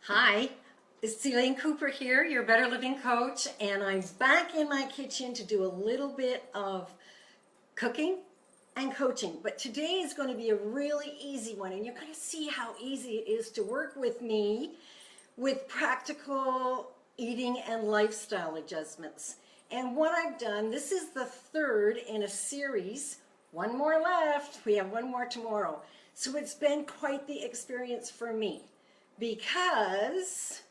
Hi, it's Elaine Cooper here, your Better Living Coach, and I'm back in my kitchen to do a little bit of cooking and coaching. But today is going to be a really easy one, and you're going to see how easy it is to work with me with practical eating and lifestyle adjustments. And what I've done, this is the third in a series. One more left. We have one more tomorrow. So it's been quite the experience for me, because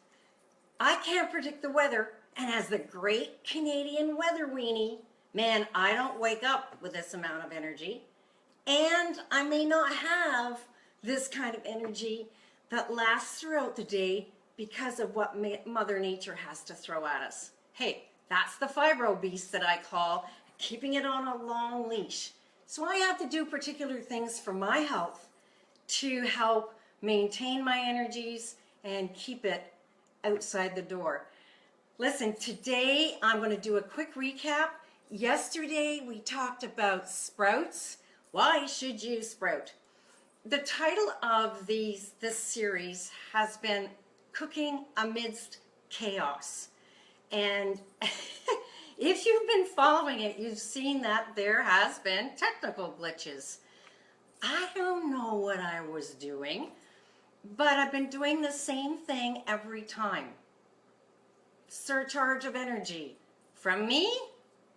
I can't predict the weather, and as the great Canadian weather weenie, man, I don't wake up with this amount of energy, and I may not have this kind of energy that lasts throughout the day because of what Mother Nature has to throw at us. Hey, that's the fibro beast that I call keeping it on a long leash. So I have to do particular things for my health to help maintain my energies and keep it outside the door. Listen, today I'm going to do a quick recap. Yesterday we talked about sprouts. Why should you sprout? The title of this series has been Cooking Amidst Chaos. And if you've been following it, you've seen that there has been technical glitches. I don't know what I was doing, but I've been doing the same thing every time. Surcharge of energy from me,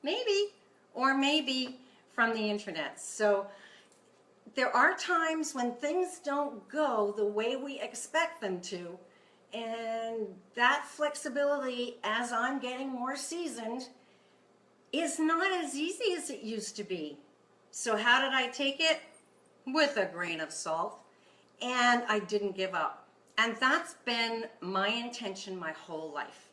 maybe, or maybe from the internet. So there are times when things don't go the way we expect them to, and that flexibility, as I'm getting more seasoned, is not as easy as it used to be. So how did I take it? With a grain of salt, and I didn't give up. And that's been my intention my whole life.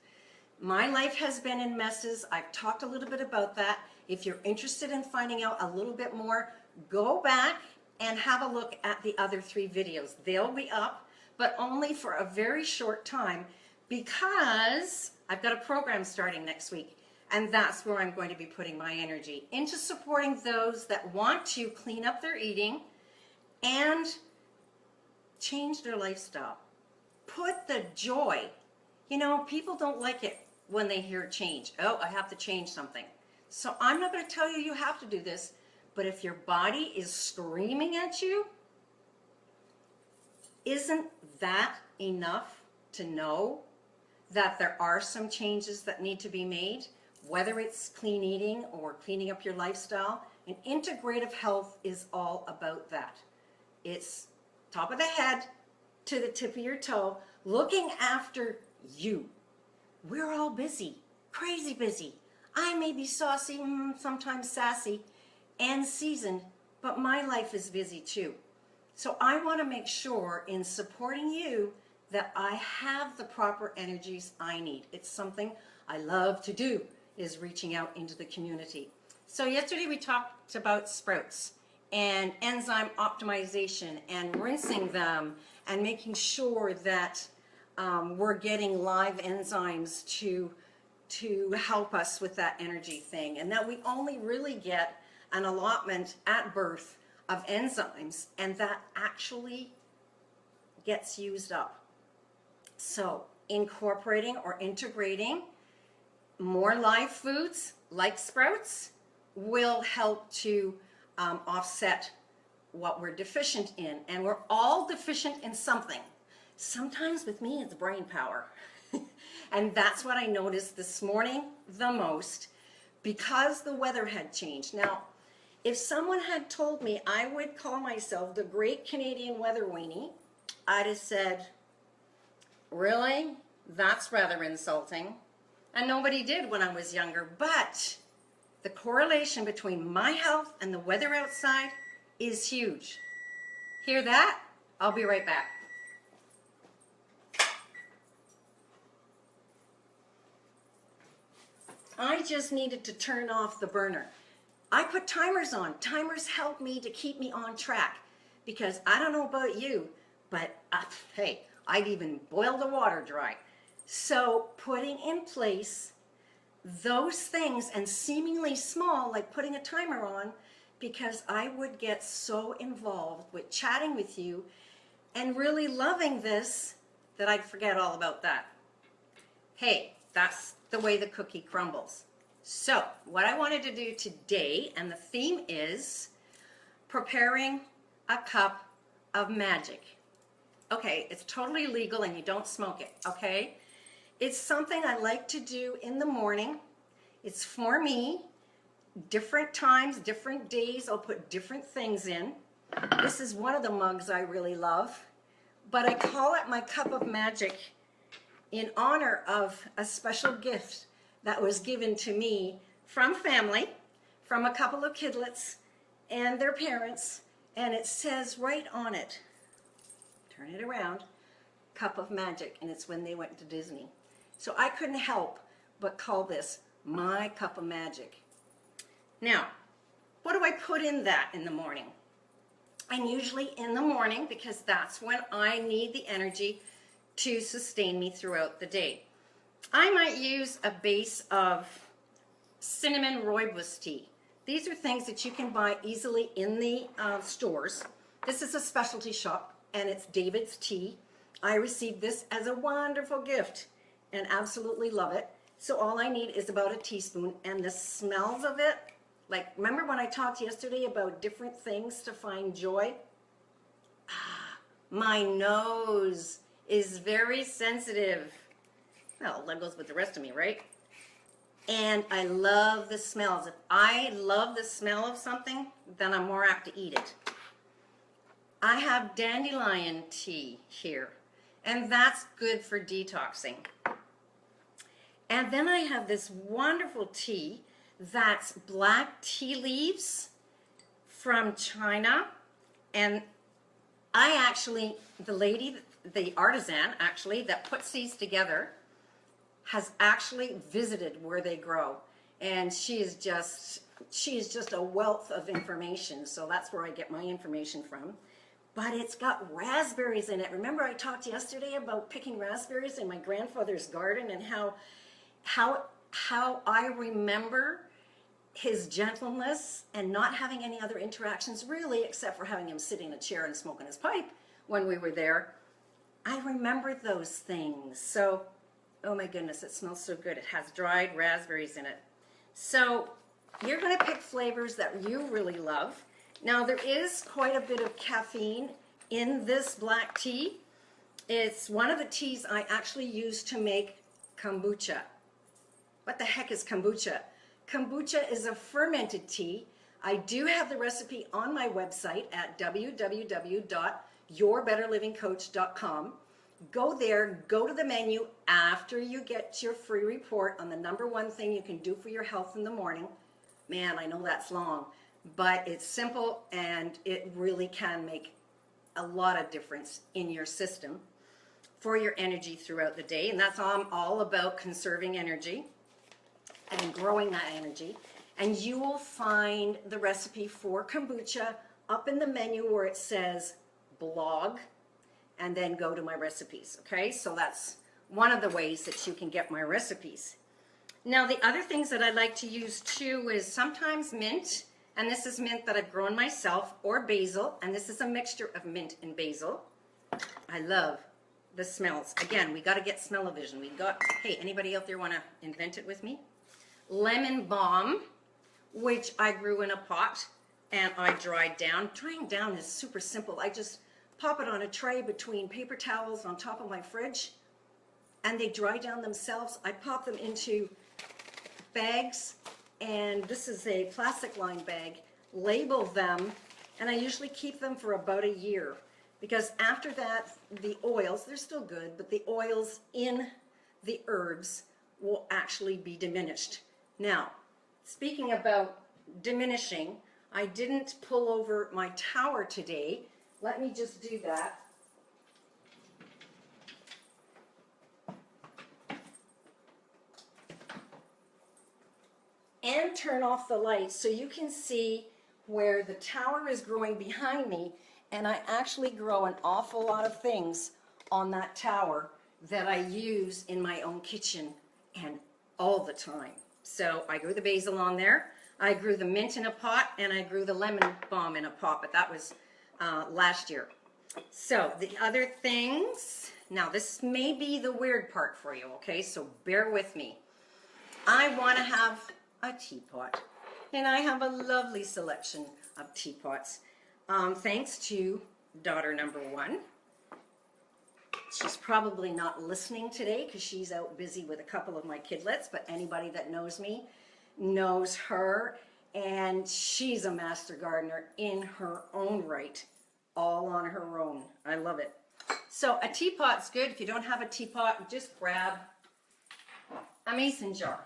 My life has been in messes. I've talked a little bit about that. If you're interested in finding out a little bit more, go back and have a look at the other 3 videos. They'll be up, but only for a very short time, because I've got a program starting next week. And that's where I'm going to be putting my energy into supporting those that want to clean up their eating and change their lifestyle. Put the joy. You know, people don't like it when they hear change. Oh, I have to change something. So I'm not going to tell you you have to do this, but if your body is screaming at you, isn't that enough to know that there are some changes that need to be made? Whether it's clean eating or cleaning up your lifestyle, and integrative health is all about that. It's top of the head to the tip of your toe, looking after you. We're all busy, crazy busy. I may be saucy, sometimes sassy, and seasoned, but my life is busy too. So I want to make sure in supporting you that I have the proper energies I need. It's something I love to do, is reaching out into the community. So yesterday we talked about sprouts and enzyme optimization and rinsing them and making sure that we're getting live enzymes to help us with that energy thing, and that we only really get an allotment at birth of enzymes, and that actually gets used up. So incorporating or integrating more live foods like sprouts will help to offset what we're deficient in. And we're all deficient in something. Sometimes with me it's brain power. And that's what I noticed this morning the most, because the weather had changed. Now, if someone had told me I would call myself the great Canadian weather weenie, I'd have said, really? That's rather insulting. And nobody did when I was younger. But the correlation between my health and the weather outside is huge. Hear that? I'll be right back. I just needed to turn off the burner. I put timers on. Timers help me to keep me on track, because I don't know about you, but hey, I'd even boil the water dry. So putting in place those things, and seemingly small, like putting a timer on, because I would get so involved with chatting with you and really loving this that I'd forget all about that. Hey, that's the way the cookie crumbles. So what I wanted to do today, and the theme is preparing a cup of magic. Okay, it's totally legal and you don't smoke it, okay? It's something I like to do in the morning. It's for me. Different times, different days, I'll put different things in. This is one of the mugs I really love, but I call it my cup of magic in honor of a special gift that was given to me from family, from a couple of kidlets and their parents, and it says right on it, turn it around, cup of magic, and it's when they went to Disney. So I couldn't help but call this my cup of magic. Now, what do I put in that in the morning? And usually in the morning, because that's when I need the energy to sustain me throughout the day. I might use a base of cinnamon rooibos tea. These are things that you can buy easily in the stores. This is a specialty shop, and it's David's Tea. I received this as a wonderful gift and absolutely love it. So all I need is about a teaspoon, and the smells of it, like, remember when I talked yesterday about different things to find joy? My nose is very sensitive. Well, that goes with the rest of me, right? And I love the smells. If I love the smell of something, then I'm more apt to eat it. I have dandelion tea here, and that's good for detoxing. And then I have this wonderful tea that's black tea leaves from China. And I actually, the lady, the artisan actually, that puts these together has actually visited where they grow. And she is just a wealth of information. So that's where I get my information from. But it's got raspberries in it. Remember I talked yesterday about picking raspberries in my grandfather's garden and how I remember his gentleness and not having any other interactions really, except for having him sitting in a chair and smoking his pipe when we were there. I remember those things. So, oh my goodness, it smells so good. It has dried raspberries in it. So you're going to pick flavors that you really love. Now there is quite a bit of caffeine in this black tea. It's one of the teas I actually use to make kombucha. What the heck is kombucha? Kombucha is a fermented tea. I do have the recipe on my website at www.yourbetterlivingcoach.com. Go there, go to the menu after you get your free report on the #1 thing you can do for your health in the morning. Man, I know that's long, but it's simple and it really can make a lot of difference in your system for your energy throughout the day. And that's all about conserving energy and growing that energy. And you will find the recipe for kombucha up in the menu where it says blog, and then go to my recipes, okay? So that's one of the ways that you can get my recipes. Now the other things that I like to use too is sometimes mint, and this is mint that I've grown myself, or basil, and this is a mixture of mint and basil. I love the smells. Again, we got to get smell-o-vision. Hey, anybody out there want to invent it with me? Lemon balm, which I grew in a pot and I dried down. Drying down is super simple. I just pop it on a tray between paper towels on top of my fridge and they dry down themselves. I pop them into bags, and this is a plastic lined bag, label them, and I usually keep them for about a year, because after that the oils, they're still good, but the oils in the herbs will actually be diminished. Now, speaking about diminishing, I didn't pull over my tower today. Let me just do that. And turn off the lights so you can see where the tower is growing behind me, and I actually grow an awful lot of things on that tower that I use in my own kitchen and all the time. So I grew the basil on there, I grew the mint in a pot, and I grew the lemon balm in a pot, but that was last year. So the other things, Now this may be the weird part for you, okay? So bear with me. I want to have a teapot, and I have a lovely selection of teapots. Thanks to daughter number 1. She's probably not listening today because she's out busy with a couple of my kidlets, but anybody that knows me knows her, and she's a master gardener in her own right, all on her own. I love it. So a teapot's good. If you don't have a teapot, just grab a mason jar.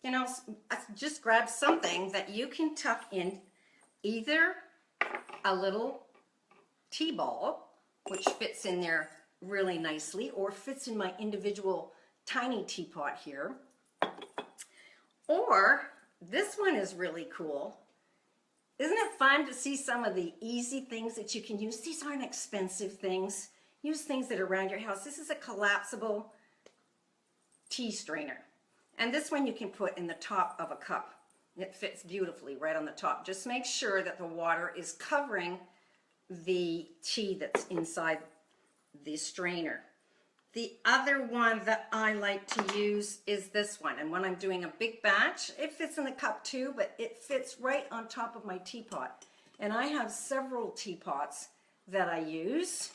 You know, just grab something that you can tuck in, either a little tea ball, which fits in there really nicely, or fits in my individual tiny teapot here. Or this one is really cool. Isn't it fun to see some of the easy things that you can use? These aren't expensive things. Use things that are around your house. This is a collapsible tea strainer. And this one you can put in the top of a cup. It fits beautifully right on the top. Just make sure that the water is covering the tea that's inside the strainer. The other one that I like to use is this one. And when I'm doing a big batch, it fits in the cup too, but it fits right on top of my teapot. And I have several teapots that I use.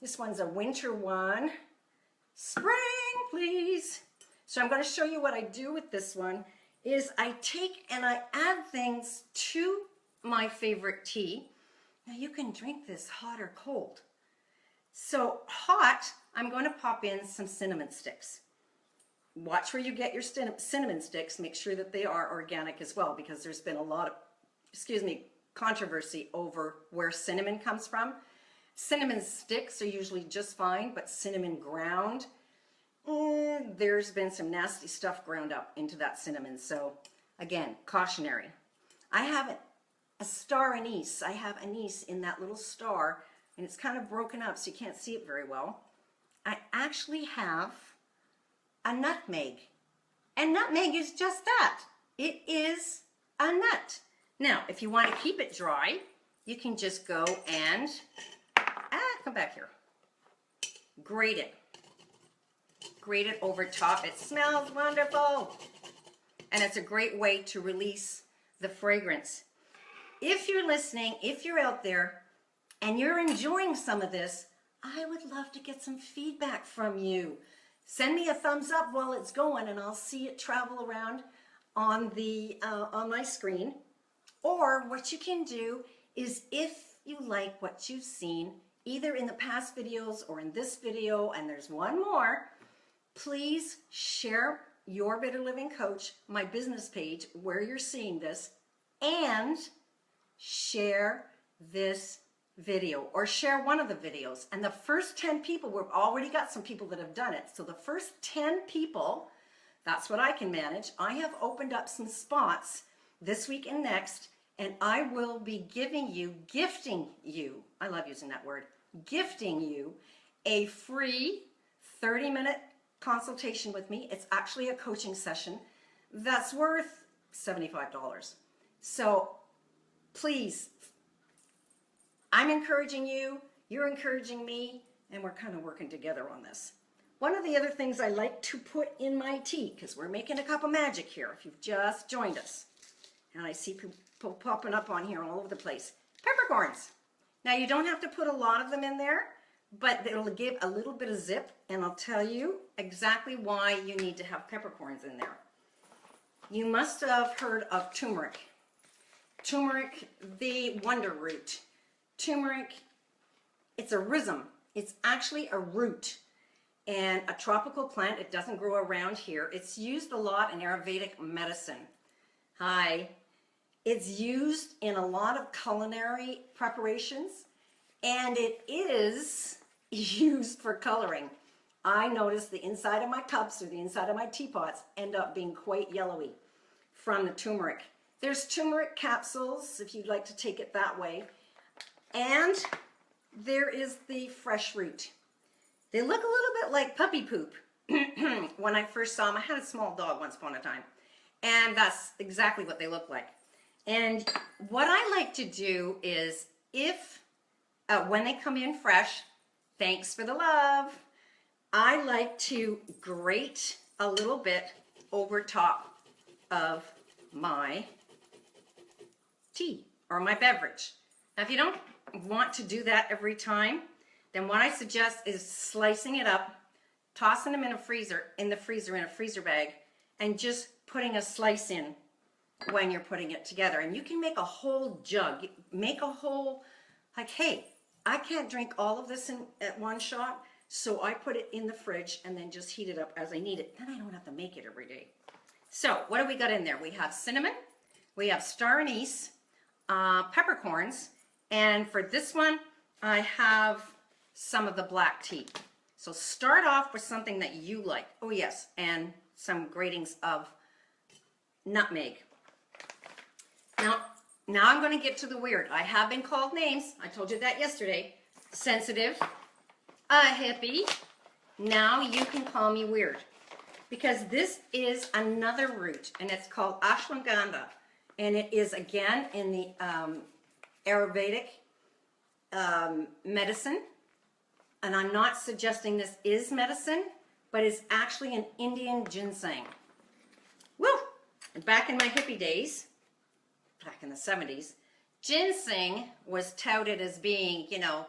This one's a winter one. Spring, please. So I'm going to show you what I do with this one is I take and I add things to my favorite tea. Now you can drink this hot or cold. So hot, I'm going to pop in some cinnamon sticks. Watch where you get your cinnamon sticks. Make sure that they are organic as well, because there's been a lot of, controversy over where cinnamon comes from. Cinnamon sticks are usually just fine, but cinnamon ground, there's been some nasty stuff ground up into that cinnamon. So again, cautionary. I have a star anise. I have anise in that little star, and it's kind of broken up so you can't see it very well. I actually have a nutmeg, and nutmeg is just that. It is a nut. Now, if you want to keep it dry, you can just go and, come back here, grate it. Grate it over top. It smells wonderful. And it's a great way to release the fragrance. If you're listening, if you're out there and you're enjoying some of this, I would love to get some feedback from you. Send me a thumbs up while it's going, and I'll see it travel around on my screen. Or what you can do is, if you like what you've seen, either in the past videos or in this video, and there's one more, please share Your Better Living Coach, my business page, where you're seeing this, and share this video, or share one of the videos. And the first 10 people, we've already got some people that have done it. So the first 10 people, that's what I can manage. I have opened up some spots this week and next, and I will be gifting you, I love using that word, gifting you a free 30-minute consultation with me. It's actually a coaching session that's worth $75. So please, I'm encouraging you, you're encouraging me, and we're kind of working together on this. One of the other things I like to put in my tea, because we're making a cup of magic here, if you've just joined us, and I see people popping up on here all over the place, peppercorns. Now you don't have to put a lot of them in there, but it'll give a little bit of zip, and I'll tell you exactly why you need to have peppercorns in there. You must have heard of turmeric. Turmeric, the wonder root. Turmeric, it's a rhizome. It's actually a root and a tropical plant. It doesn't grow around here. It's used a lot in Ayurvedic medicine. Hi. It's used in a lot of culinary preparations, and it is used for coloring. I notice the inside of my cups or the inside of my teapots end up being quite yellowy from the turmeric. There's turmeric capsules if you'd like to take it that way. And there is the fresh root. They look a little bit like puppy poop. When I first saw them, I had a small dog once upon a time, and that's exactly what they look like. And what I like to do is, if when they come in fresh, thanks for the love. I like to grate a little bit over top of my tea or my beverage. Now, if you don't want to do that every time, then what I suggest is slicing it up, tossing them in a freezer in a freezer bag, and just putting a slice in when you're putting it together. And you can make a whole jug, make a whole, like, hey, I can't drink all of this at one shot, so I put it in the fridge and then just heat it up as I need it. Then I don't have to make it every day. So what do we got in there? We have cinnamon, we have star anise, peppercorns, and for this one, I have some of the black tea. So start off with something that you like. Oh yes, and some gratings of nutmeg. Now I'm going to get to the weird. I have been called names. I told you that yesterday. Sensitive, a hippie. Now you can call me weird, because this is another root, and it's called ashwagandha, and it is again in the Ayurvedic medicine. And I'm not suggesting this is medicine, but it's actually an Indian ginseng. Woo! And back in my hippie days, back in the 70s, ginseng was touted as being, you know,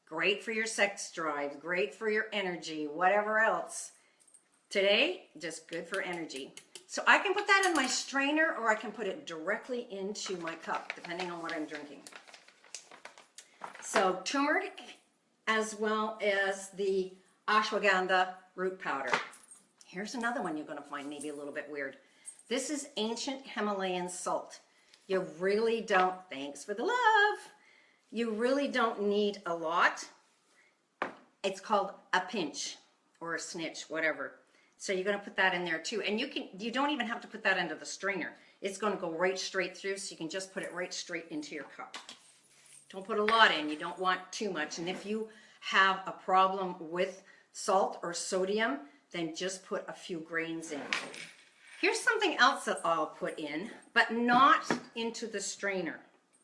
great for your sex drive, great for your energy, whatever else. Today, just good for energy. So I can put that in my strainer, or I can put it directly into my cup, depending on what I'm drinking. So turmeric, as well as the ashwagandha root powder. Here's another one you're going to find maybe a little bit weird. This is ancient Himalayan salt. You really don't, thanks for the love, you really don't need a lot. It's called a pinch or a snitch, whatever. So you're going to put that in there too. And you don't even have to put that into the strainer. It's going to go right straight through, so you can just put it right straight into your cup. Don't put a lot in. You don't want too much. And if you have a problem with salt or sodium, then just put a few grains in. Here's something else that I'll put in, but not into the strainer.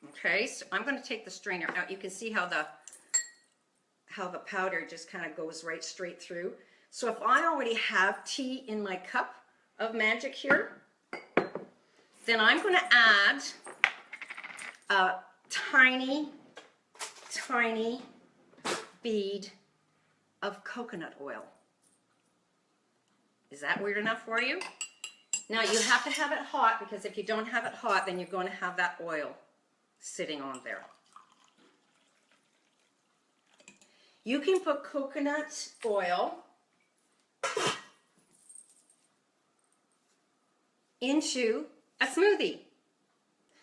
Okay, so I'm going to take the strainer out. You can see how the powder just kind of goes right straight through. So if I already have tea in my cup of magic here, then I'm going to add a tiny bead of coconut oil. Is that weird enough for you? Now you have to have it hot, because if you don't have it hot, then you're going to have that oil sitting on there. You can put coconut oil into a smoothie.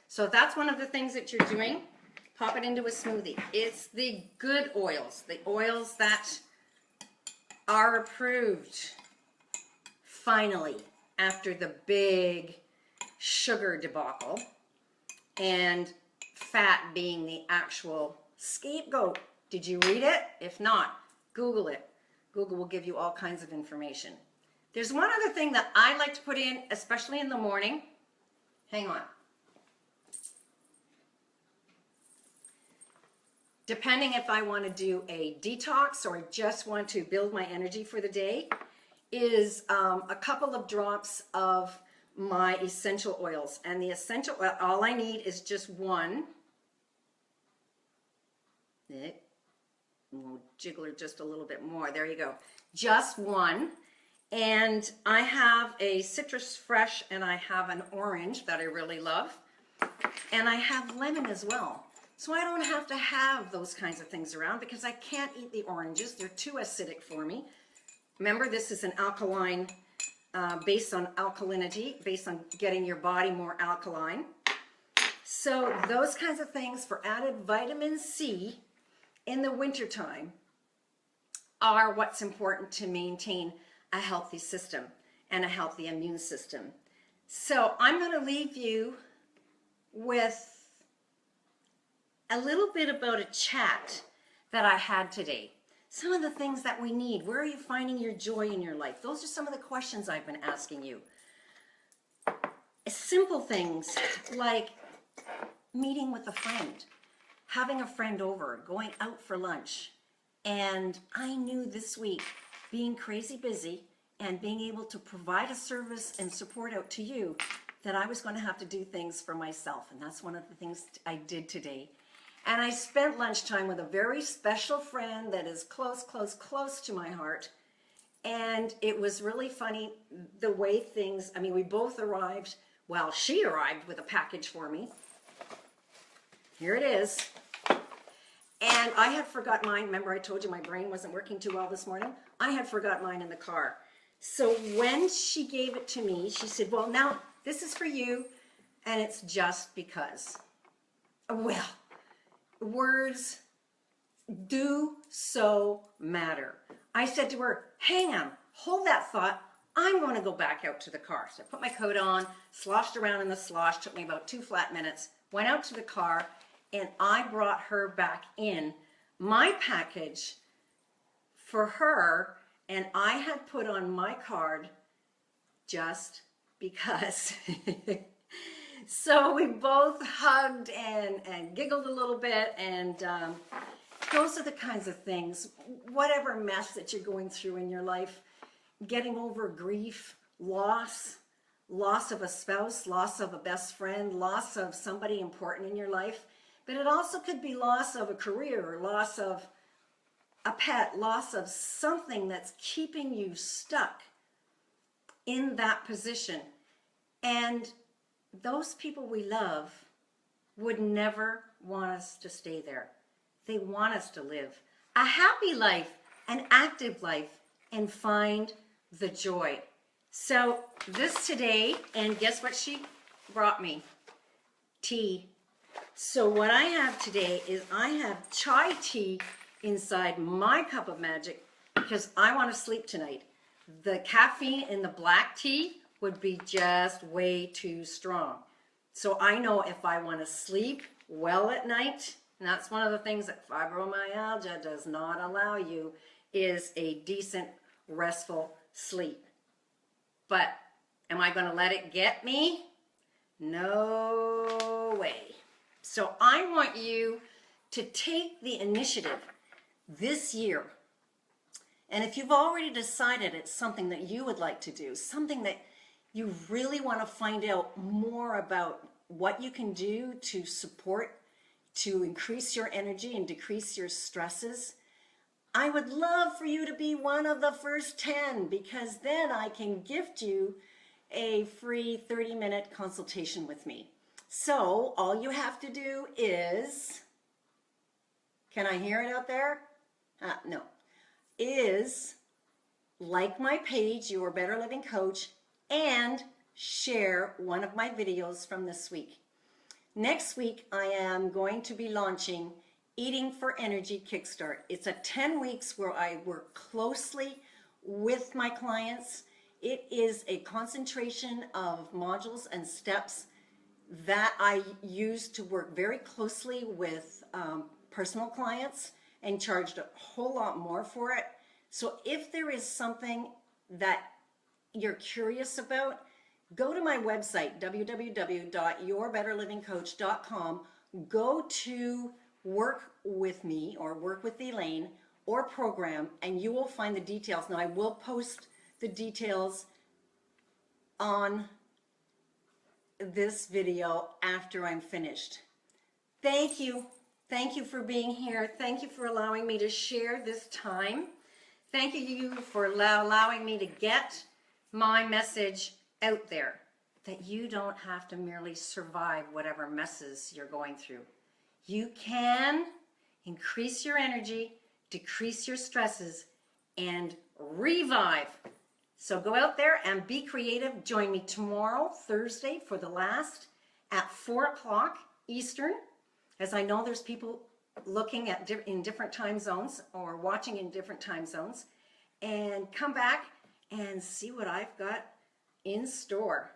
So that's one of the things that you're doing. Pop it into a smoothie. It's the good oils, the oils that are approved finally after the big sugar debacle and fat being the actual scapegoat. Did you read it? If not, Google it. Google will give you all kinds of information. There's one other thing that I like to put in, especially in the morning. Hang on. Depending if I want to do a detox or just want to build my energy for the day, is a couple of drops of my essential oils. And the essential oil, all I need is just one. We'll jiggle her just a little bit more. There you go. Just one. And I have a citrus fresh, and I have an orange that I really love. And I have lemon as well. So I don't have to have those kinds of things around, because I can't eat the oranges. They're too acidic for me. Remember, this is an alkaline, based on alkalinity, based on getting your body more alkaline. So those kinds of things for added vitamin C in the wintertime are what's important to maintain a healthy system and a healthy immune system. So I'm going to leave you with a little bit about a chat that I had today. Some of the things that we need. Where are you finding your joy in your life? Those are some of the questions I've been asking you. Simple things like meeting with a friend, having a friend over, going out for lunch. And I knew this week being crazy busy and being able to provide a service and support out to you, that I was going to have to do things for myself. And that's one of the things I did today. And I spent lunchtime with a very special friend that is close, close, close to my heart. And it was really funny the way things, I mean, we both arrived, well, she arrived with a package for me. Here it is. And I had forgot mine. Remember I told you my brain wasn't working too well this morning? I had forgot mine in the car. So when she gave it to me, she said, well, now this is for you, and it's just because. Well, words do so matter. I said to her, hang on, hold that thought. I'm going to go back out to the car. So I put my coat on, sloshed around in the slosh, took me about 2 flat minutes, went out to the car, and I brought her back in my package for her, and I had put on my card just because. So we both hugged and giggled a little bit, and those are the kinds of things, whatever mess that you're going through in your life, getting over grief, loss of a spouse, loss of a best friend, loss of somebody important in your life, but it also could be loss of a career, or loss of a pet, loss of something that's keeping you stuck in that position. And those people we love would never want us to stay there. They want us to live a happy life, an active life, and find the joy. So this today, and guess what she brought me? Tea. So what I have today is I have chai tea inside my cup of magic because I want to sleep tonight. The caffeine in the black tea would be just way too strong. So I know if I want to sleep well at night, and that's one of the things that fibromyalgia does not allow you, is a decent, restful sleep. But am I going to let it get me? No way. So I want you to take the initiative this year. And if you've already decided it's something that you would like to do, something that you really want to find out more about what you can do to support, to increase your energy and decrease your stresses, I would love for you to be one of the first 10, because then I can gift you a free 30-minute consultation with me. So all you have to do is, can I hear it out there? No. Is like my page, Your Better Living Coach, and share one of my videos from this week. Next week, I am going to be launching Eating for Energy Kickstart. It's a 10 weeks where I work closely with my clients. It is a concentration of modules and steps that I use to work very closely with personal clients, and charged a whole lot more for it. So if there is something that you're curious about, go to my website, www.yourbetterlivingcoach.com, go to Work With Me or Work With Elaine or Program, and you will find the details. Now I will post the details on this video after I'm finished. Thank you. Thank you for being here. Thank you for allowing me to share this time. Thank you for allowing me to get my message out there, that you don't have to merely survive whatever messes you're going through. You can increase your energy, decrease your stresses, and revive. So go out there and be creative. Join me tomorrow, Thursday, for the last at 4 o'clock Eastern, as I know there's people looking at in different time zones or watching in different time zones. And come back and see what I've got in store.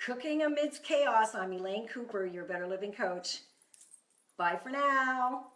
Cooking Amidst Chaos. I'm Elaine Cooper, your Better Living Coach. Bye for now.